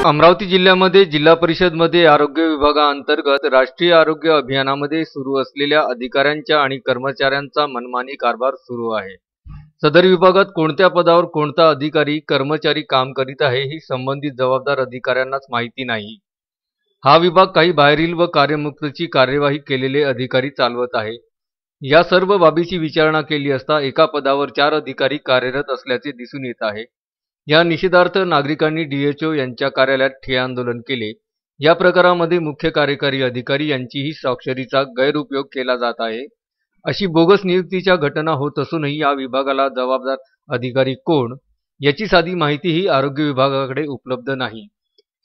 अमरावती जिल्ह्यामध्ये जिल्हा परिषदमध्ये आरोग्य विभागाअंतर्गत राष्ट्रीय आरोग्य अभियानामध्ये सुरू असलेल्या अधिकाऱ्यांच्या आणि कर्मचाऱ्यांचा मनमानी कारभार सुरू आहे। सदर विभागात कोणत्या पदावर कोणता अधिकारी कर्मचारी काम करीत आहे ही संबंधित जबाबदार अधिकाऱ्यांनाच माहिती नाही। हा विभाग काही बाहेरील व कार्यमुक्तची कार्यवाही केलेले अधिकारी चालवत आहे। या सर्व बाबीची विचारणा केली असता एका पदावर 4 अधिकारी कार्यरत असल्याचे दिसून येत आहे। या निषेधार्थ नागरिकांनी डीएचओ यांच्या कार्यालयात ठिय्या आंदोलन केले। या प्रकारामध्ये मुख्य कार्यकारी अधिकारी यांचीही स्वाक्षरीचा गैरउपयोग केला जात आहे। अशी बोगस नियुक्तीच्या घटना होत असूनही या विभागाला जबाबदार अधिकारी कोण याची साधी माहितीही आरोग्य विभागाकडे उपलब्ध नाही।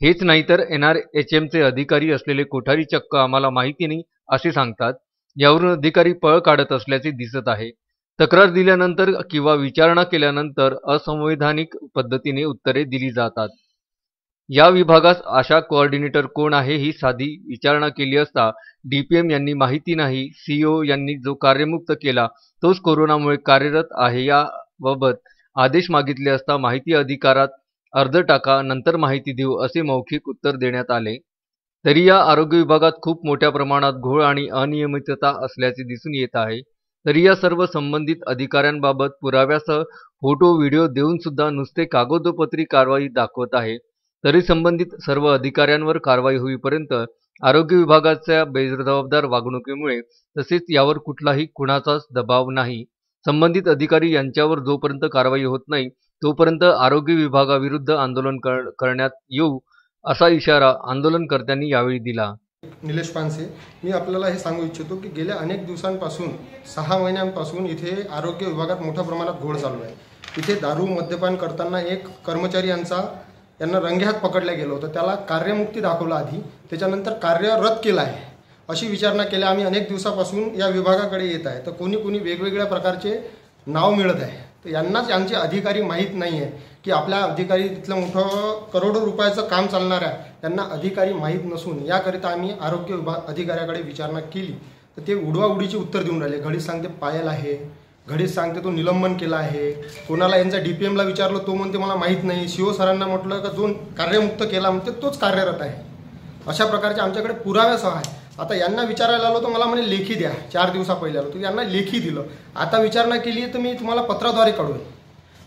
हेच नाही तर NRHMचे अधिकारी असलेले कोठारी चक्क आम्हाला माहिती नाही असे सांगतात। यावरून अधिकारी पळ काढत असल्याचे दिसत आहे। तक्रार दिल्यानंतर किंवा विचारणा केल्यानंतर असंवैधानिक पद्धतीने उत्तरे दिली जातात। या विभागास आशा कोऑर्डिनेटर कोण आहे ही साधी विचारणा केली असता DPM यांनी माहिती नाही, CO यांनी जो कार्यमुक्त केला तोच कोरोनामुळे कार्यरत आहे याबाबत आदेश मागितले असता माहिती अधिकारात अर्ज टाका नंतर माहिती देऊ असे मौखिक उत्तर देण्यात आले। तरी या आरोग्य विभागात खूप मोठ्या प्रमाणात घोळ आणि अनियमितता असल्याचे दिसून येत आहे। तरी या सर्व संबंधित अधिकाऱ्यांबाबत पुराव्यासह फोटो व्हिडिओ देऊन सुद्धा नुसते कागदोपत्री कारवाई दाखवत आहे। तरी संबंधित सर्व अधिकाऱ्यांवर कारवाई होईपर्यंत आरोग्य विभागाच्या बेजबाबदार वागणुकीमुळे तसेच यावर कुठलाही कुणाचाच दबाव नाही। संबंधित अधिकारी यांच्यावर जोपर्यंत कारवाई होत नाही तोपर्यंत आरोग्य विभागाविरुद्ध आंदोलन करण्यात येऊ असा इशारा आंदोलनकर्त्यांनी यावेळी दिला। निलेश पानसे, मी आपल्याला हे सांगू इच्छितो की गेल्या अनेक दिवसांपासून 6 महिन्यांपासून इथे आरोग्य विभागात मोठ्या प्रमाणात घोळ चालू आहे। इथे दारू मद्यपान करताना एक कर्मचारी यांना रंगेहात पकडलं गेलं होतं। त्याला कार्यमुक्ती दाखवला आधी, त्याच्यानंतर कार्य रद्द केलं आहे अशी विचारणा केली। आम्ही अनेक दिवसापासून या विभागाकडे येत आहे तर कोणी वेगवेगळ्या प्रकारचे नाव मिळत आहे। तर यांनाच यांचे अधिकारी माहीत नाही आहे की आपल्या अधिकारी तिथलं मोठं करोडो रुपयाचं काम चालणार आहे, त्यांना अधिकारी माहीत नसून याकरिता आम्ही आरोग्य विभाग अधिकाऱ्याकडे विचारणा केली तर ते उडवाउडीची उत्तर देऊन राहिले। घडीच सांगते पायल आहे, घडीच सांगते तो निलंबन केला आहे, कोणाला यांचा DPMला विचारलं तो म्हणते मला माहीत नाही, CO सरांना म्हटलं का जो कार्यमुक्त केला म्हणते तोच कार्यरत आहे। अशा प्रकारचे आमच्याकडे पुराव्यासह आहे। आता यांना विचारायला आलो तर मला म्हणे लेखी द्या, 4 दिवसा पहिले आलो तर यांना लेखी दिलं। आता विचारणा केली तर मी तुम्हाला पत्राद्वारे कळवेन।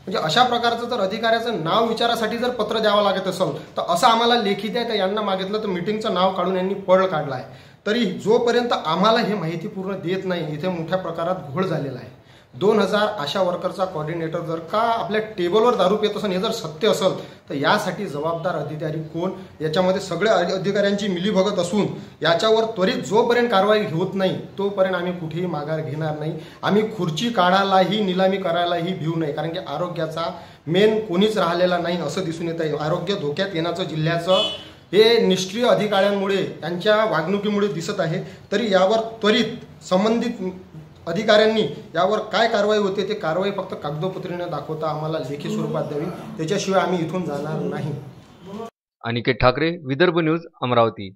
म्हणजे अशा प्रकारचं जर अधिकाऱ्याचं नाव विचारासाठी जर पत्र द्यावं लागत असेल तर असं आम्हाला लेखी द्या। तर यांना मागितलं तर मीटिंगचं नाव काढून यांनी पळ काढला आहे। तरी जोपर्यंत आम्हाला हे माहिती पूर्ण देत नाही इथे मोठ्या प्रकारात घोळ झालेला आहे। 2000 आशा वर्करचा कोऑर्डिनेटर जर का आपल्या टेबलवर दारू पित असेल हे जर सत्य असेल तर यासाठी जबाबदार अधिकारी कोण, याच्यामध्ये सगळ्या अधिकाऱ्यांची मिलीभगत असून याच्यावर त्वरित जोपर्यंत कारवाई होत नाही तोपर्यंत आम्ही कुठेही माघार घेणार नाही। आम्ही खुर्ची काढायलाही निलामी करायलाही भिऊ नाही, कारण की आरोग्याचा मेन कोणीच राहिलेला नाही असं दिसून येत आहे। आरोग्य धोक्यात येण्याचं जिल्ह्याचं हे निष्क्रिय अधिकाऱ्यांमुळे त्यांच्या वागणुकीमुळे दिसत आहे। तरी यावर त्वरित संबंधित अधिकाऱ्यांनी यावर काय कारवाई होते ते कारवाई फक्त कागदोपत्रीने दाखवता आम्हाला लेखी स्वरूपात द्यावी, त्याच्याशिवाय आम्ही इथून जाणार नाही। अनिकेत ठाकरे, विदर्भ न्यूज, अमरावती।